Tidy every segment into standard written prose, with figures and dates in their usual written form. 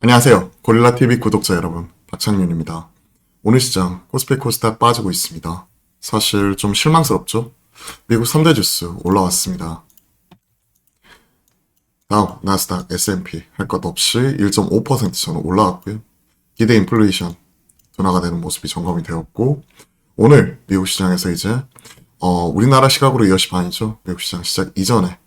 안녕하세요. 고릴라TV 구독자 여러분, 박창윤입니다. 오늘 시장 코스피 코스닥 빠지고 있습니다. 사실 좀 실망스럽죠? 미국 3대 주스 올라왔습니다. 다우, 나스닥, S&P 할 것 없이 1.5% 저는 올라왔고요. 기대 인플레이션 둔화가 되는 모습이 점검이 되었고, 오늘 미국 시장에서 이제 우리나라 시각으로 10시 반이죠. 미국 시장 시작 이전에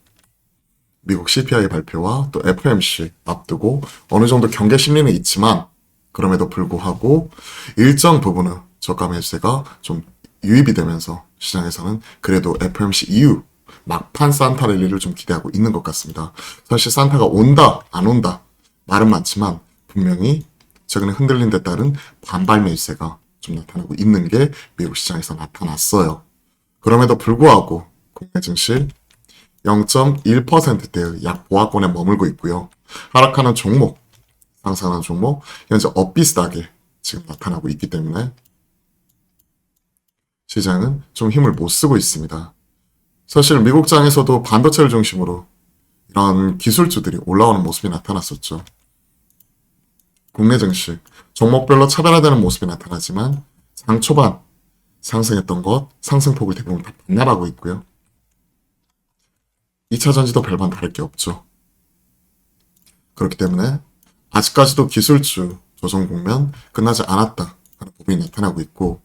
미국 CPI 발표와 또 FOMC 앞두고 어느 정도 경계 심리는 있지만 그럼에도 불구하고 일정 부분은 저가 매수세가 좀 유입이 되면서 시장에서는 그래도 FOMC 이후 막판 산타 랠리를 좀 기대하고 있는 것 같습니다. 사실 산타가 온다 안 온다 말은 많지만 분명히 최근에 흔들린 데 따른 반발 매수세가 좀 나타나고 있는 게 미국 시장에서 나타났어요. 그럼에도 불구하고 국내 증시 0.1%대의 약 보합권에 머물고 있고요. 하락하는 종목, 상승하는 종목, 현재 엇비슷하게 지금 나타나고 있기 때문에 시장은 좀 힘을 못 쓰고 있습니다. 사실 미국장에서도 반도체를 중심으로 이런 기술주들이 올라오는 모습이 나타났었죠. 국내 증시, 종목별로 차별화되는 모습이 나타나지만 장 초반 상승했던 것, 상승폭을 대부분 다 반납하고 있고요. 2차 전지도 별반 다를 게 없죠. 그렇기 때문에 아직까지도 기술주 조정 국면 끝나지 않았다 하는 부분이 나타나고 있고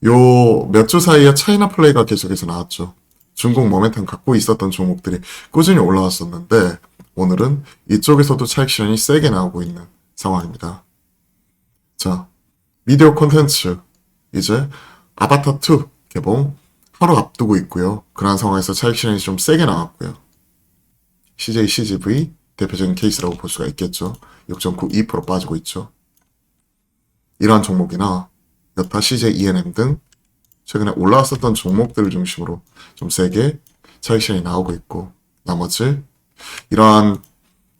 요 몇 주 사이에 차이나 플레이가 계속해서 나왔죠. 중국 모멘텀 갖고 있었던 종목들이 꾸준히 올라왔었는데 오늘은 이쪽에서도 차익 실현이 세게 나오고 있는 상황입니다. 자, 미디어 콘텐츠 이제 아바타2 개봉 하루 앞두고 있고요. 그러한 상황에서 차익 실현이 좀 세게 나왔고요. CJ, CGV 대표적인 케이스라고 볼 수가 있겠죠. 6.92% 빠지고 있죠. 이러한 종목이나 여타 CJ, ENM 등 최근에 올라왔었던 종목들을 중심으로 좀 세게 차익 실현이 나오고 있고 나머지 이러한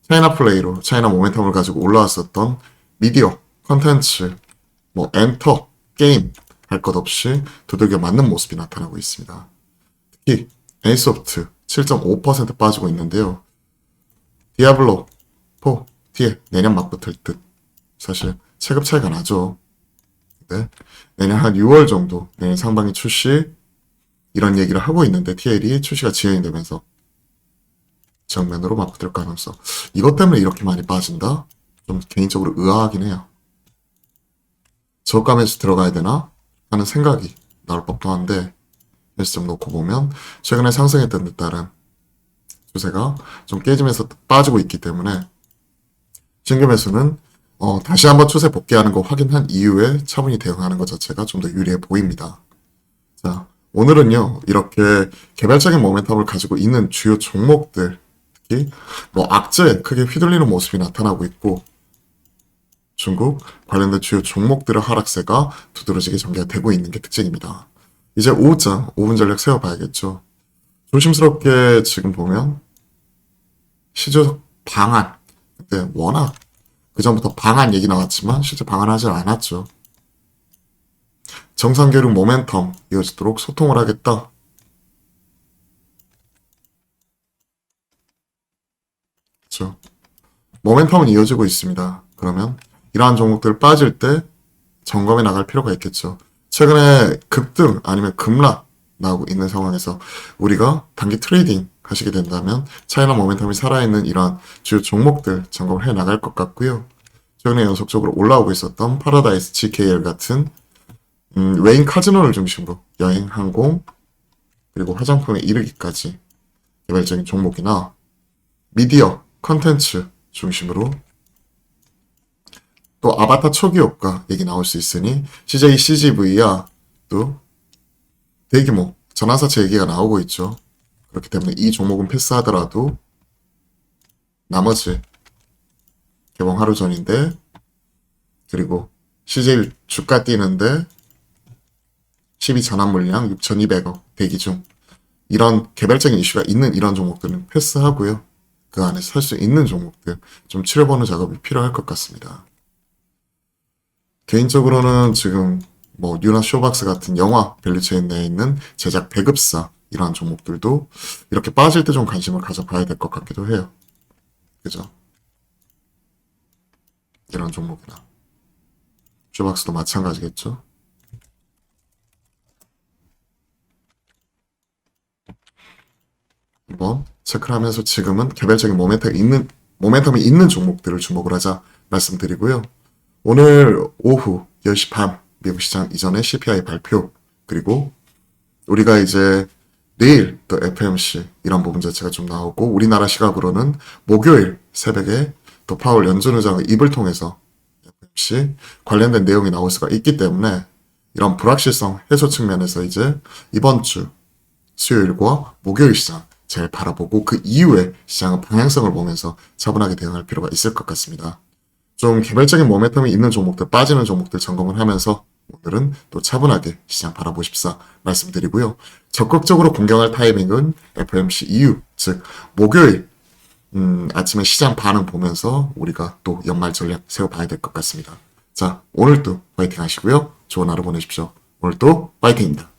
차이나 플레이로 차이나 모멘텀을 가지고 올라왔었던 미디어, 컨텐츠, 뭐 엔터, 게임 할 것 없이 두들겨 맞는 모습이 나타나고 있습니다. 특히 A소프트 7.5% 빠지고 있는데요. 디아블로 4 뒤에 내년 맞붙을 듯 사실 체급 차이가 나죠. 네. 내년 한 6월 정도 내년 상반기 출시 이런 얘기를 하고 있는데 TL이 출시가 지연되면서 정면으로 맞붙을 가능성 이것 때문에 이렇게 많이 빠진다? 좀 개인적으로 의아하긴 해요. 저감에서 들어가야 되나? 하는 생각이 나올 법도 한데 좀 놓고 보면 최근에 상승했던 데 따른 추세가 좀 깨지면서 빠지고 있기 때문에 신규 매수는 다시 한번 추세 복귀하는 거 확인한 이후에 차분히 대응하는 것 자체가 좀 더 유리해 보입니다. 자, 오늘은요 이렇게 개별적인 모멘텀을 가지고 있는 주요 종목들 특히 뭐 악재에 크게 휘둘리는 모습이 나타나고 있고 중국 관련된 주요 종목들의 하락세가 두드러지게 전개가 되고 있는 게 특징입니다. 이제 오후장 5분 전략 세워봐야겠죠. 조심스럽게 지금 보면 시조 방안 근데 워낙 그전부터 방안 얘기 나왔지만 실제 방안하지 않았죠. 정상교육 모멘텀 이어지도록 소통을 하겠다. 그렇죠. 모멘텀은 이어지고 있습니다. 그러면 이러한 종목들 빠질 때 점검해 나갈 필요가 있겠죠. 최근에 급등 아니면 급락 나오고 있는 상황에서 우리가 단기 트레이딩 하시게 된다면 차이나 모멘텀이 살아있는 이러한 주요 종목들 점검을 해 나갈 것 같고요. 최근에 연속적으로 올라오고 있었던 파라다이스 GKL 같은 웨인 카지노를 중심으로 여행, 항공 그리고 화장품에 이르기까지 개별적인 종목이나 미디어, 컨텐츠 중심으로 또 아바타 초기 효과 얘기 나올 수 있으니 CJ, CGV야 또 대규모 전환사채 얘기가 나오고 있죠. 그렇기 때문에 이 종목은 패스하더라도 나머지 개봉 하루 전인데 그리고 CJ 주가 뛰는데 12 전환 물량 6,200억 대기 중 이런 개별적인 이슈가 있는 이런 종목들은 패스하고요. 그 안에 살 수 있는 종목들 좀 치러보는 작업이 필요할 것 같습니다. 개인적으로는 지금 뭐 뉴나 쇼박스 같은 영화 밸류체인 내에 있는 제작 배급사 이러한 종목들도 이렇게 빠질 때 좀 관심을 가져봐야 될 것 같기도 해요. 그죠? 이런 종목이나 슈박스도 마찬가지겠죠. 한번 체크를 하면서 지금은 개별적인 모멘텀이 있는 종목들을 주목을 하자 말씀드리고요. 오늘 오후 10시 반 미국 시장 이전에 CPI 발표, 그리고 우리가 이제 내일 또 FMC 이런 부분 자체가 좀 나오고, 우리나라 시각으로는 목요일 새벽에 또 파월 연준 의장의 입을 통해서 FMC 관련된 내용이 나올 수가 있기 때문에, 이런 불확실성 해소 측면에서 이제 이번 주 수요일과 목요일 시장 잘 바라보고 그 이후에 시장의 방향성을 보면서 차분하게 대응할 필요가 있을 것 같습니다. 좀 개별적인 모멘텀이 있는 종목들, 빠지는 종목들 점검을 하면서 오늘은 또 차분하게 시장 바라보십사 말씀드리고요. 적극적으로 공격할 타이밍은 FMC 이후, 즉 목요일 아침에 시장 반응 보면서 우리가 또 연말 전략 세워봐야 될 것 같습니다. 자, 오늘도 파이팅 하시고요. 좋은 하루 보내십시오. 오늘도 파이팅입니다.